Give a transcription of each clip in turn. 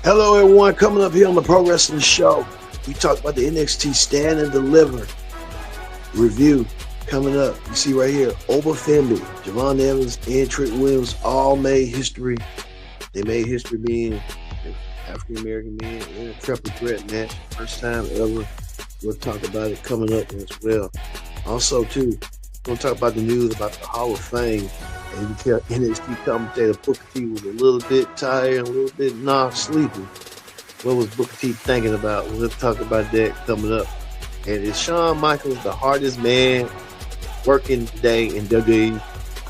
Hello, everyone. Coming up here on the Pro Wrestling Show, we talk about the NXT Stand and Deliver review coming up. You see right here, Oba Femi, Javon Evans, and Trick Williams all made history. They made history being African American men in a triple threat match, first time ever. We'll talk about it coming up as well. Also, too, we're going to talk about the news about the Hall of Fame. And you tell NXT commentator Booker T was a little bit tired, a little bit sleepy. What was Booker T thinking about? We'll talk about that coming up. And is Shawn Michaels the hardest man working today in WWE?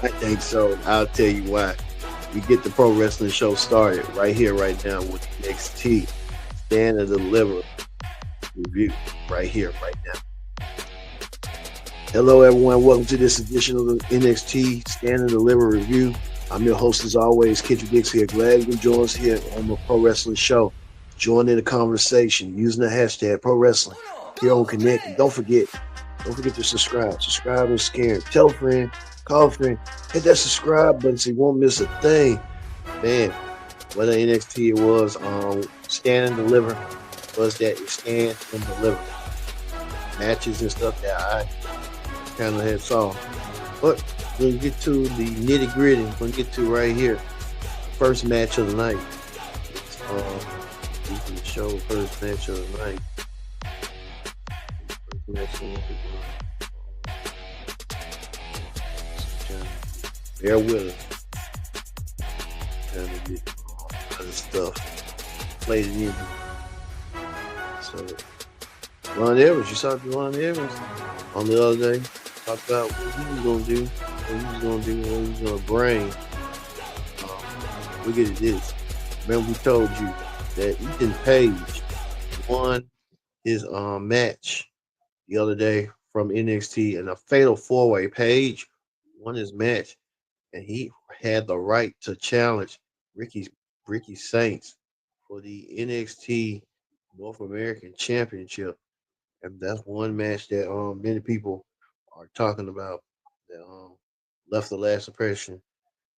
I think so. I'll tell you why. We get the Pro Wrestling Show started right here, right now with NXT Stand and Deliver review right here, right now. Hello, everyone. Welcome to this edition of the NXT Stand and Deliver review. I'm your host, as always, Kendrick Dix here. Glad you can join us here on the Pro Wrestling Show. Join in the conversation using the hashtag Pro Wrestling here on Connect. And don't forget to subscribe. Subscribe and scare. Tell a friend, call a friend, hit that subscribe button so you won't miss a thing. Man, whether NXT it was Stand and Deliver, was that it Stand and Deliver matches and stuff that I kind of had saw. But we're going to get to the nitty gritty. We're going to get to right here. First match of the night. You can show first match of the night. First match of the night. Bear with us. Trying to get other stuff played in. So, Ron Evans, you saw Ron Evans on the other day. Talked about what he was going to do, what he was going to do, what he was going to bring. Look at this. Remember, we told you that Ethan Page won his match the other day from NXT in a fatal four-way. Page won his match, and he had the right to challenge Ricky Saints for the NXT North American Championship. And that's one match that many people are talking about that left the last impression.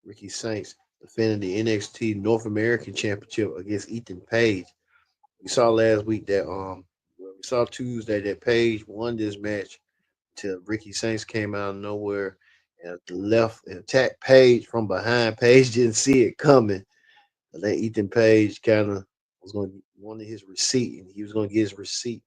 Ricky Saints defending the NXT North American Championship against Ethan Page. We saw last week that we saw Tuesday that Page won this match till Ricky Saints came out of nowhere and left and attacked Page from behind. Page didn't see it coming. And then Ethan Page kind of was going to wanted his receipt, and he was going to get his receipt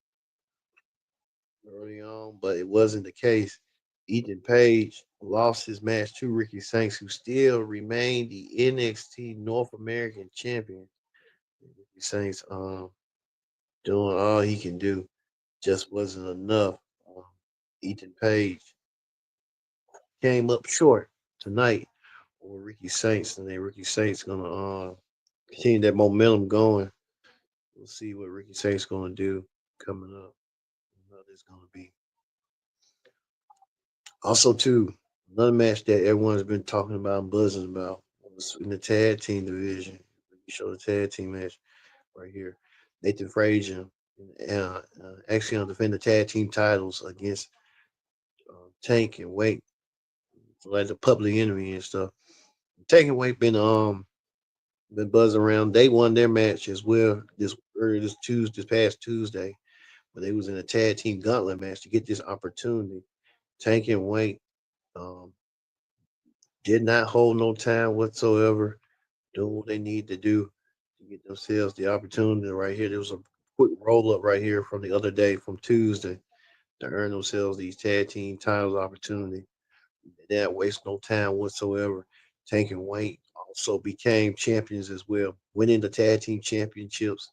early on, but it wasn't the case. Ethan Page lost his match to Ricky Saints, who still remained the NXT North American champion. Ricky Saints doing all he can do just wasn't enough. Ethan Page came up short tonight with Ricky Saints, and then Ricky Saints gonna continue that momentum going. We'll see what Ricky Saints gonna do coming up. What it's gonna be. Also, too, another match that everyone's been talking about and buzzing about was in the tag team division. We show the tag team match right here. Nathan Frazier actually going to defend the tag team titles against Tank and Wake, like the public enemy and stuff. Tank and Wake been buzzing around. They won their match as well this past Tuesday, but they was in a tag team gauntlet match to get this opportunity. Tank and Wake did not hold no time whatsoever, doing what they need to do to get themselves the opportunity right here. There was a quick roll up right here from the other day, from Tuesday, to earn themselves these tag team titles opportunity. They didn't waste no time whatsoever. Tank and Wayne also became champions as well, winning the tag team championships.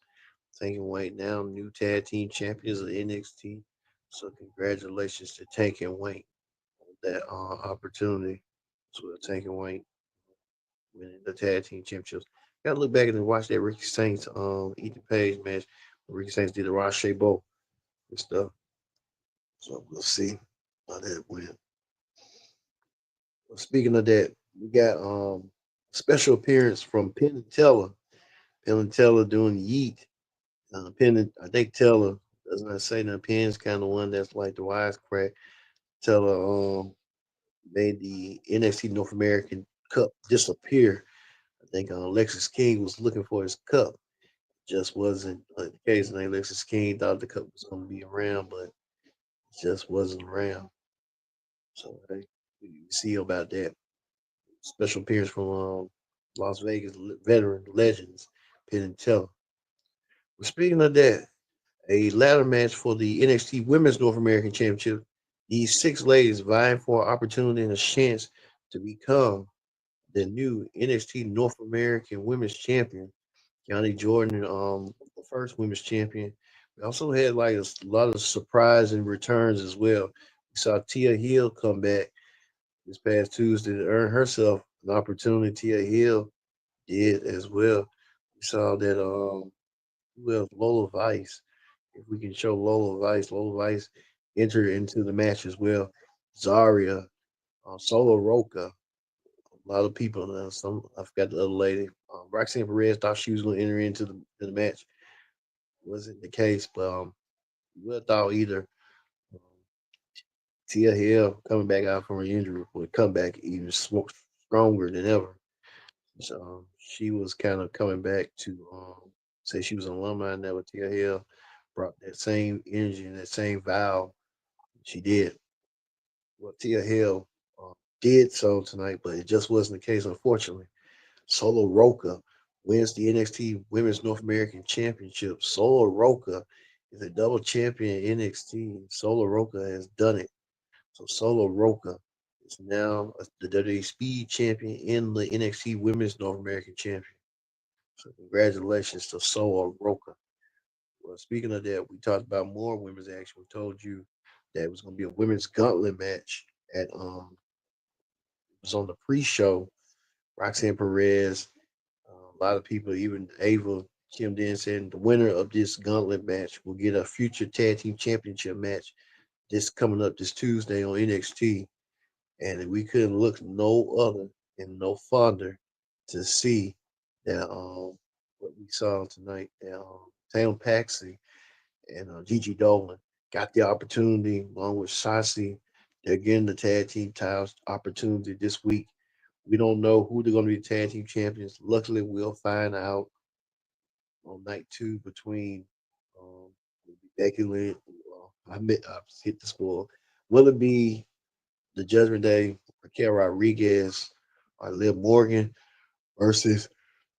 Tank and Wayne now new tag team champions of NXT. So congratulations to Tank and Wayne on that opportunity. So Tank and Wayne winning the tag team championships. Got to look back and watch that Ricky Saints Ethan Page match. Ricky Saints did the Roche Bowl and stuff. So we'll see how that went. Well, speaking of that, we got special appearance from Penn and Teller. Penn and Teller doing Yeet. I think Teller does not say nothing. Penn's kind of one that's like the wisecrack. Teller made the NXT North American Cup disappear. I think Alexis King was looking for his cup. Just wasn't the case. And Alexis King thought the cup was going to be around, but it just wasn't around. So hey, we see about that. Special appearance from Las Vegas veteran legends, Penn and Teller. Well, speaking of that, a ladder match for the NXT Women's North American Championship. These six ladies vying for an opportunity and a chance to become the new NXT North American Women's Champion. Johnny Jordan, the first women's champion. We also had like lot of surprise and returns as well. We saw Tia Hill come back this past Tuesday to earn herself an opportunity. Tia Hill did as well. We saw that who else? Lola Vice. If we can show Lola Vice entered into the match as well. Zaria, Solo Roca. A lot of people. Some I forgot the other lady. Roxanne Perez thought she was going to enter into the match. Wasn't the case, but we would have thought either um, Tia Hill coming back out from her injury would come back even stronger than ever. So she was kind of coming back to say she was an alumni and that with Tia Hill brought that same energy and that same vow. She did. Well, Tia Hill did so tonight, but it just wasn't the case, unfortunately. Solo Roca wins the NXT Women's North American Championship. Solo Roca is a double champion in NXT. Solo Roca has done it. So Solo Roca is now the WWE Speed Champion and the NXT Women's North American Champion. So congratulations to Solo Roca. Well, speaking of that, we talked about more women's action. We told you that it was going to be a women's gauntlet match at it was on the pre-show. Roxanne Perez, a lot of people, even Ava chimed in saying the winner of this gauntlet match will get a future tag team championship match this coming up this Tuesday on NXT. And we couldn't look no other and no farther to see that what we saw tonight. That Taylor Paxley and Gigi Dolan got the opportunity along with Shasi. They're getting the tag team titles opportunity this week. We don't know who they're going to be tag team champions. Luckily, we'll find out on night two between um, Becky Lynch. I hit the spoil. Will it be the Judgment Day, Raquel Rodriguez or Liv Morgan versus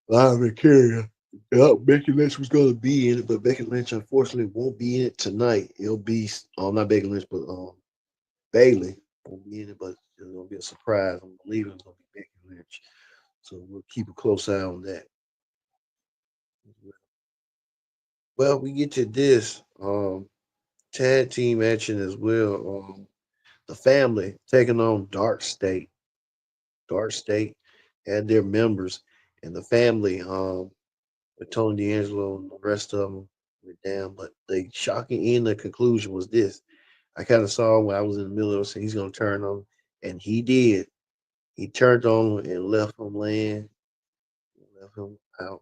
Live and Carrier? Yep, Becky Lynch was going to be in it, but Becky Lynch unfortunately won't be in it tonight. It'll be not Becky Lynch, but Bailey won't be in it, but it's going to be a surprise. I'm believing it's going to be Becky Lynch, so we'll keep a close eye on that. Well, we get to this tag team action as well. The family taking on Dark State. Dark State had their members, and the family with Tony D'Angelo and the rest of them went down. But the shocking end of the conclusion was this. I kind of saw when I was in the middle of it, saying he's going to turn on, and he did. He turned on and left him laying, left him out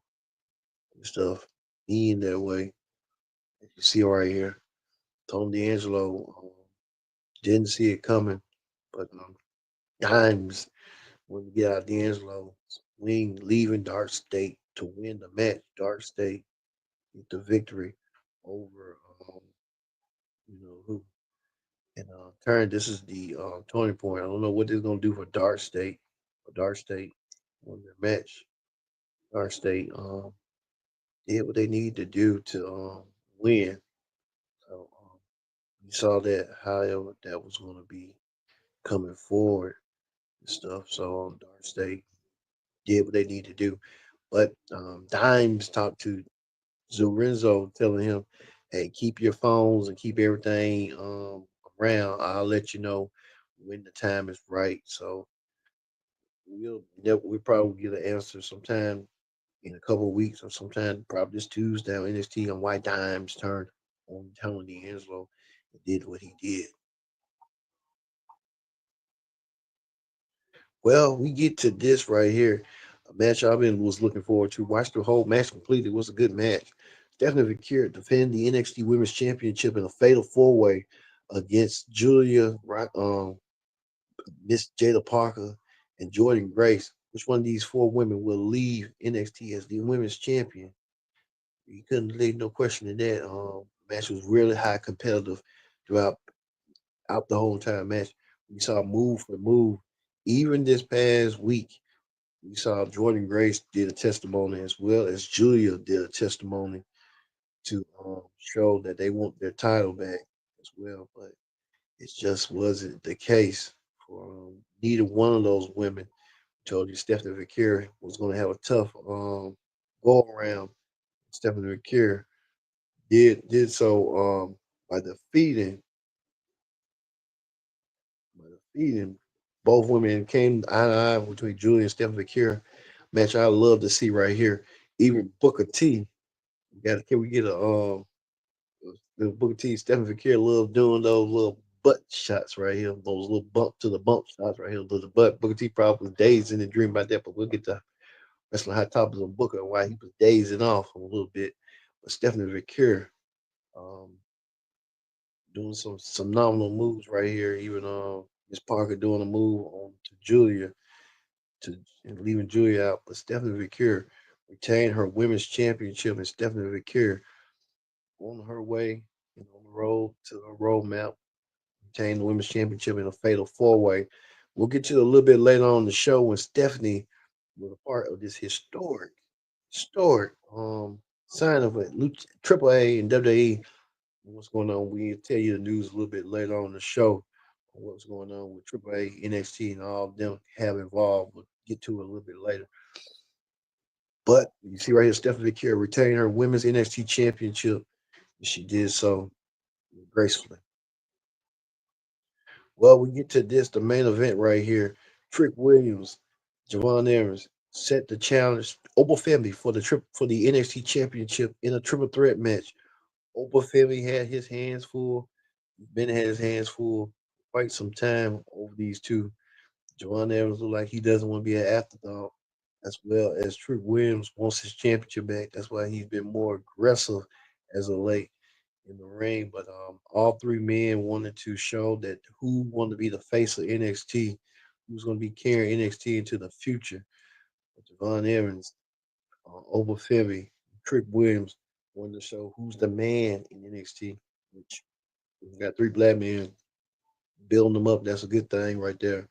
and stuff, being that way. As you see right here, Tony D'Angelo didn't see it coming, but Dimes when we get out D'Angelo wing leaving Dark State to win the match. Dark State get the victory over who. And turn this is the turning point. I don't know what they're gonna do for Dark State. For Dark State won their match. Dark State did what they needed to do to win. So you saw that however that was gonna be coming forward and stuff. So Dark State did what they need to do. But Dimes talked to Zorenzo, telling him, "Hey, keep your phones and keep everything around. I'll let you know when the time is right." So we'll probably get an answer sometime in a couple of weeks or sometime probably this Tuesday on NXT on why Dimes turned on Tony D'Angelo and did what he did. Well, we get to this right here. A match I've been was looking forward to. Watched the whole match completely. It was a good match. Stephanie Vicur defend the NXT Women's Championship in a fatal four way against Julia Miss Jada Parker, and Jordan Grace. Which one of these four women will leave NXT as the women's champion? You couldn't leave no question in that. Match was really high competitive throughout out the whole entire match. We saw move for move. Even this past week, we saw Jordan Grace did a testimony as well as Julia did a testimony to show that they want their title back as well. But it just wasn't the case for neither one of those women. Told you Stephanie Victoria was going to have a tough go around. Stephanie Victoria did so by defeating both women came eye to eye between Julia and Stephanie Victoria. Match I love to see right here. Even Booker T. Can we get a the Booker T, Stephen Fakir love doing those little butt shots right here, those little bump to the bump shots right here. The butt Booker T probably was dazed in the dream about that, but we'll get to wrestling hot topics on Booker and why he was dazing off a little bit. But Stephanie Fakir um, doing some nominal moves right here. Even Miss Parker doing a move on to Julia to and leaving Julia out. But Stephanie Fakir retained her women's championship, and Stephanie Fakir on her way and on the road to the roadmap retain the women's championship in a fatal four way. We'll get to a little bit later on the show when Stephanie was a part of this historic sign of it. Triple A and WWE. What's going on? We'll tell you the news a little bit later on the show. What's going on with Triple A, NXT, and all of them have involved. We'll get to it a little bit later. But you see right here, Stephanie Victoria retained her women's NXT championship. And she did so gracefully. Well, we get to this, the main event right here. Trick Williams, Javon Evans set the challenge Oba Femi for the NXT Championship in a triple threat match. Oba Femi had his hands full. Ben had his hands full quite some time over these two. Javon Evans looked like he doesn't want to be an afterthought, as well as Trick Williams wants his championship back. That's why he's been more aggressive as of late in the ring. But all three men wanted to show that who wanted to be the face of NXT, who's going to be carrying NXT into the future. Javon Evans, Oba Femi, Trick Williams wanted to show who's the man in NXT, which we got three black men building them up. That's a good thing right there.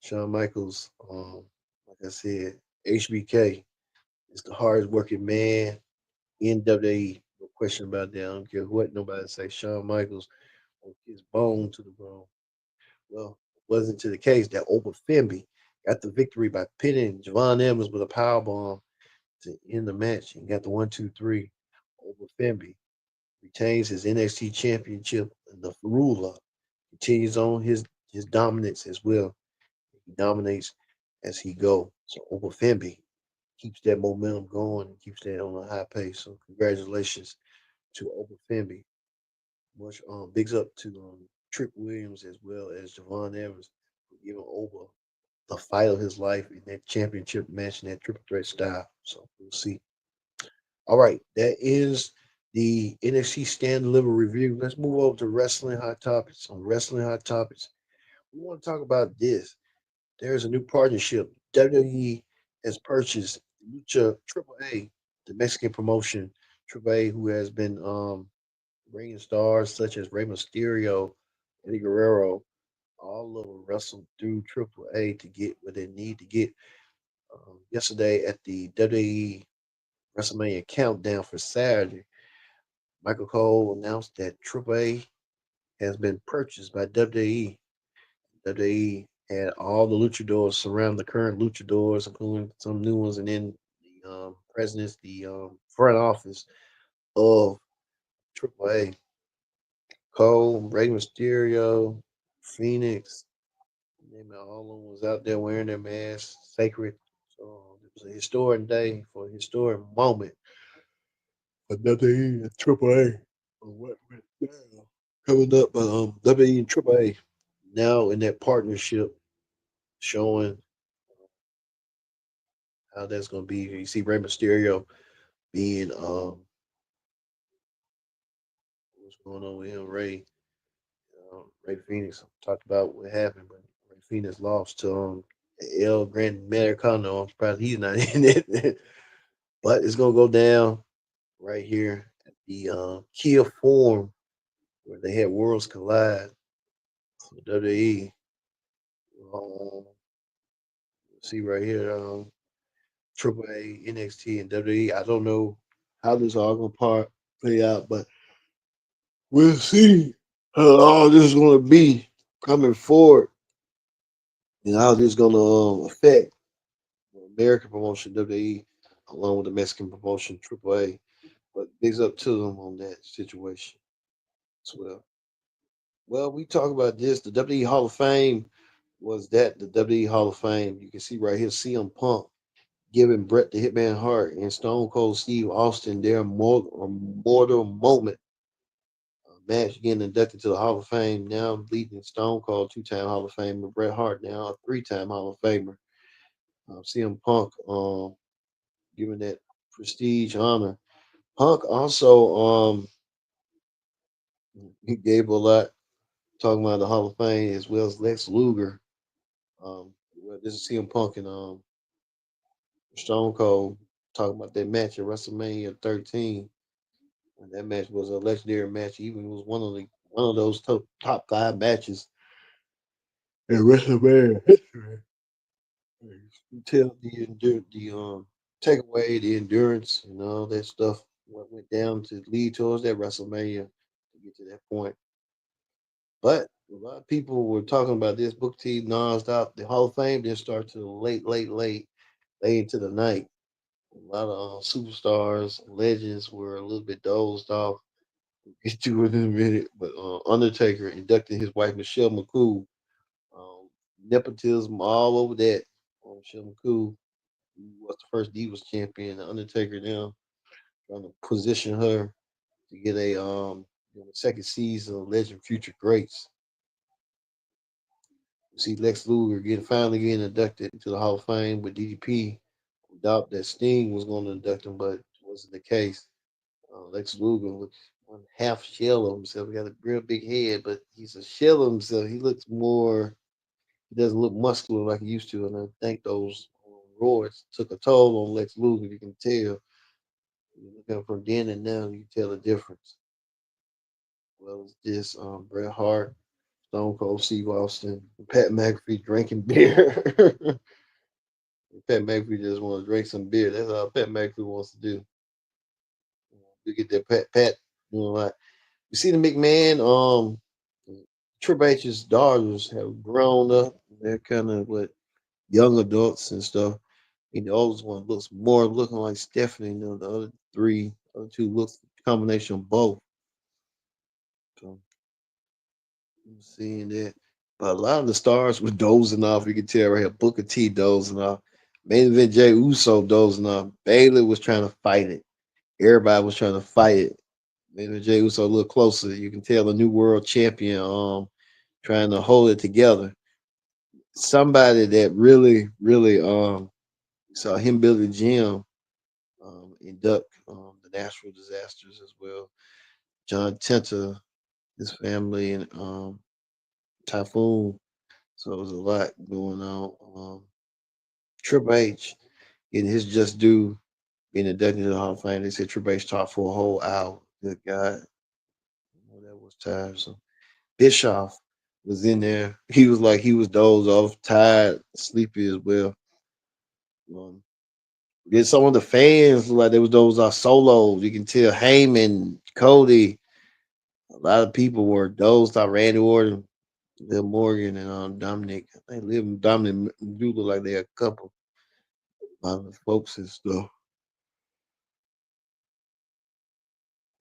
Shawn Michaels, like I said, HBK is the hardest working man in WWE. No question about that. I don't care what nobody say. Shawn Michaels on his bone to the bone. Well, it wasn't to the case that Oba Femi got the victory by pinning Javon Evans with a power bomb to end the match and got the 1, 2, 3. Oba Femi retains his NXT championship and the ruler continues on his dominance as well. He dominates as he go. So Oba Femi keeps that momentum going and keeps that on a high pace. So congratulations to Oba Femi. Much bigs up to Trick Williams as well as Javon Evans for giving Oba the fight of his life in that championship match in that triple threat style. So we'll see. All right, that is the NXT Stand Deliver review. Let's move over to wrestling hot topics. On wrestling hot topics, we want to talk about this. There's a new partnership. WWE has purchased Lucha Triple A, the Mexican promotion. Triple A, who has been bringing stars such as Rey Mysterio, Eddie Guerrero, all of them wrestled through Triple A to get what they need to get. Yesterday at the WWE WrestleMania Countdown for Saturday, Michael Cole announced that Triple A has been purchased by WWE. WWE had all the luchadors surround the current luchadors, including some new ones, and then the presidents, the front office of Triple A. Cole, Rey Mysterio, Phoenix, name it, all of them was out there wearing their masks, sacred. So it was a historic day for a historic moment for WWE and Triple A. What went down coming up, but WWE and Triple A now in that partnership, showing how that's going to be. You see Rey Mysterio being what's going on with him, Ray Phoenix talked about what happened, but Ray Phoenix lost to El Gran Americano. I'm surprised he's not in it. But it's gonna go down right here at the Kia Forum where they had Worlds Collide for WWE. Um, see right here, Triple A, NXT, and WWE. I don't know how this all gonna play out, but we'll see how all this is gonna be coming forward and how this is gonna affect the American promotion WWE along with the Mexican promotion Triple A. But bigs up to them on that situation as well. Well, we talk about this. The WWE Hall of Fame was that the WWE Hall of Fame. You can see right here, CM Punk giving Bret the Hitman Hart and Stone Cold Steve Austin their mortal moment match, getting inducted to the Hall of Fame. Now leading Stone Cold, two-time Hall of Famer, Bret Hart now a three-time Hall of Famer. CM Punk giving that prestige honor. Punk also he gave a lot talking about the Hall of Fame as well as Lex Luger. Well, this is CM Punk and Stone Cold talking about that match at WrestleMania 13. And that match was a legendary match. Even was one of those top five matches in WrestleMania history. You tell the take away the endurance and all that stuff. What went down to lead towards that WrestleMania to get to that point. But a lot of people were talking about this book T nonstop. The Hall of Fame didn't start till late into the night. A lot of superstars, legends were a little bit dozed off. We'll get to it in a minute. But Undertaker inducted his wife Michelle McCool. Um, Nepotism all over that. Michelle McCool was the first Divas champion. The Undertaker now trying to position her to get a second season of Legend Future Greats. You see Lex Luger finally getting inducted to the Hall of Fame with DDP. Doubt that Sting was going to induct him, but it wasn't the case. Lex Luger looks one half shell of himself. He got a real big head, but he's a shell of himself. He looks more. He doesn't look muscular like he used to, and I think those roids took a toll on Lex Luger. You can tell. You look at him from then and now, you can tell the difference. Well, as this Bret Hart, Stone Cold Steve Austin, Pat McAfee drinking beer. Pat McAfee just want to drink some beer. That's all Pat McAfee wants to do. You get that Pat doing like you see the McMahon, Triple H's daughters have grown up. They're kind of what young adults and stuff. And the oldest one looks more looking like Stephanie than the other two looks combination of both. So I'm seeing that. But a lot of the stars were dozing off. You can tell right here, Booker T dozing off. Main event Jay Uso dozing off. Bayley was trying to fight it. Everybody was trying to fight it. Main event Jay Uso a little closer. You can tell the new world champion trying to hold it together. Somebody that really saw him build a gym, induct the natural disasters as well. John Tenta, his family, and Typhoon. So it was a lot going on. Triple H getting his just due, being inducted to the Hall of Fame. They said Triple H talked for a whole hour. Good God. That was tiresome. Bischoff was in there. He was like he was dozed off, tired, sleepy as well. Um, then some of the fans look like they was those solos. You can tell Heyman, Cody, a lot of people were dozed off. Randy Orton, Liv Morgan, and Dominic. I think Liv and Dominic do look like they're a couple. A lot of the folks and stuff.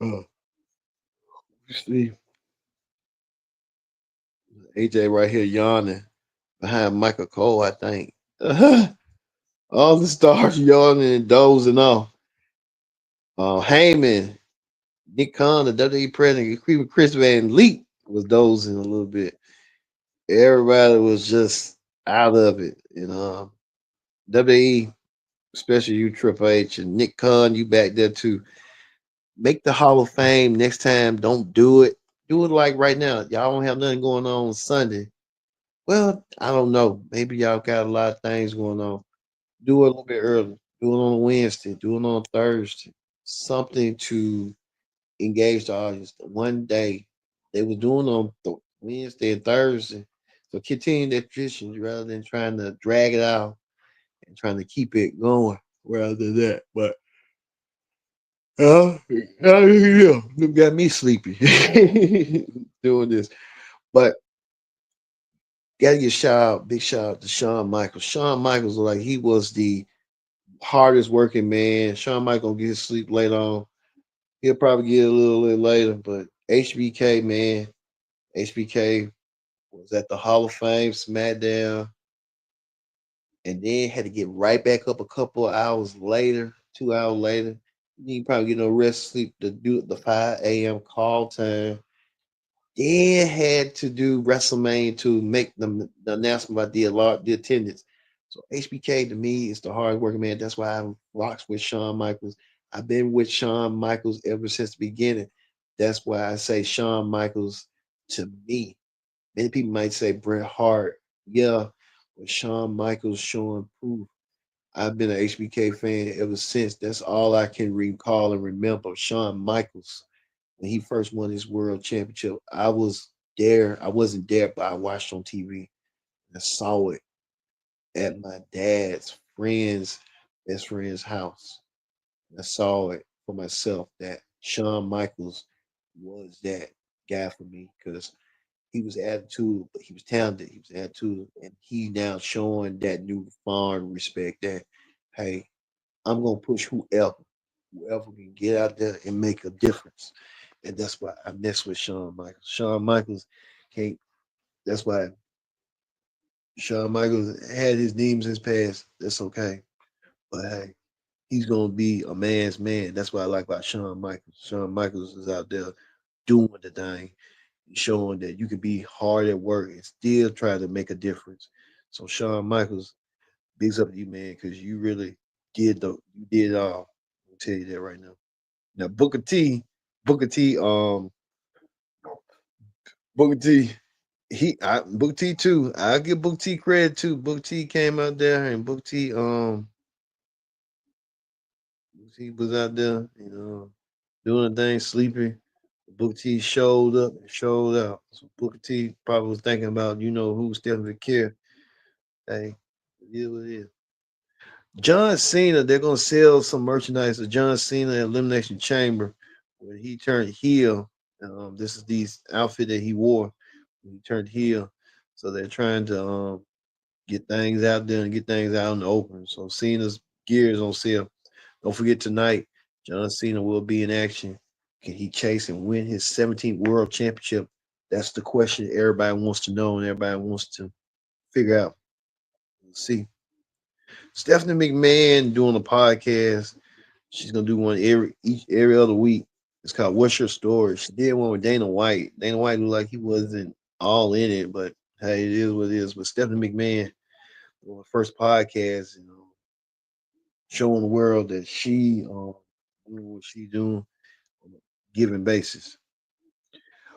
You see AJ right here yawning behind Michael Cole, I think. All the stars yawning and dozing off. Heyman, Nick Khan, the WWE president, even Chris Van Leet was dozing a little bit. Everybody was just out of it. WWE, especially you, Triple H, and Nick Khan, you back there too. Make the Hall of Fame next time. Don't do it. Do it like right now. Y'all don't have nothing going on Sunday. Well, I don't know. Maybe y'all got a lot of things going on. Do it a little bit early. Do it on a Wednesday. Do it on a Thursday. Something to engage the audience. One day they were doing on Wednesday and Thursday. So continue that tradition rather than trying to drag it out and trying to keep it going rather than that. But yeah, you got me sleepy doing this. But gotta get big shout out to Shawn Michaels. Shawn Michaels, like he was the hardest working man. Shawn Michaels gonna get his sleep later on. He'll probably get a little bit later, but HBK, man, HBK was at the Hall of Fame, SmackDown, and then had to get right back up a couple of hours later, 2 hours later. You probably get no rest, sleep to do the 5 a.m. call time. Then had to do WrestleMania to make the announcement about the attendance. So HBK to me is the hard working man. That's why I rocks with Shawn Michaels. I've been with Shawn Michaels ever since the beginning. That's why I say Shawn Michaels to me. Many people might say Bret Hart. Yeah, but Shawn Michaels showing proof. I've been an HBK fan ever since. That's all I can recall and remember. Shawn Michaels when he first won his world championship. I was there. I wasn't there, but I watched on TV. I saw it at my dad's friend's best friend's house. I saw it for myself that Shawn Michaels was that guy for me because he was attitude, but he was talented. He was attitude, and he now showing that new foreign respect that hey, I'm gonna push whoever can get out there and make a difference. And that's why I mess with Shawn Michaels. Shawn Michaels can't. That's why Shawn Michaels had his demons in his past. That's okay, but hey, he's gonna be a man's man. That's what I like about Shawn Michaels. Shawn Michaels is out there doing the thing, showing that you can be hard at work and still try to make a difference. So Shawn Michaels, bigs up to you, man, because you really you did it all. I'll tell you that right now. Now Booker T, Booker T, Booker T too. I give Booker T credit too. Booker T came out there and Booker T was out there, doing the thing, sleeping. Booker T showed up and showed out. So Booker T probably was thinking about, who's still in the care. Hey, it is what it is. John Cena, they're gonna sell some merchandise of John Cena Elimination Chamber when he turned heel. This is the outfit that he wore when he turned heel. So they're trying to get things out there and get things out in the open. So Cena's gear is on sale. Don't forget tonight, John Cena will be in action. Can he chase and win his 17th World Championship? That's the question everybody wants to know and everybody wants to figure out. We'll see. Stephanie McMahon doing a podcast. She's gonna do one every other week. It's called "What's Your Story." She did one with Dana White. Dana White looked like he wasn't all in it, but hey, it is what it is. But Stephanie McMahon on the first podcast, showing the world that she doing what she doing on a given basis.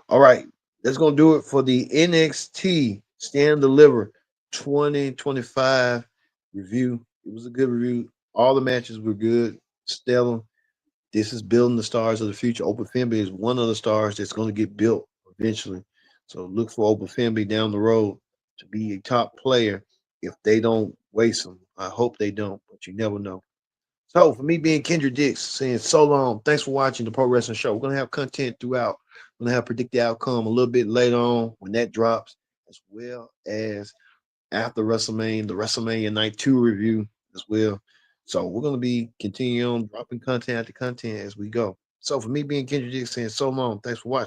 All right, that's gonna do it for the NXT Stand and Deliver 2025 review. It was a good review. All the matches were good, stellar. This is building the stars of the future. Oba Femi is one of the stars that's going to get built eventually. So look for Oba Femi down the road to be a top player if they don't waste him. I hope they don't, but you never know. So for me being Kendra Dix, saying so long, thanks for watching the Pro Wrestling Show. We're gonna have content throughout. We're gonna have predicted outcome a little bit later on when that drops, as well as after WrestleMania, the WrestleMania Night 2 review as well. So we're gonna be continuing on dropping content after content as we go. So for me being Kendra Dix saying so long, thanks for watching.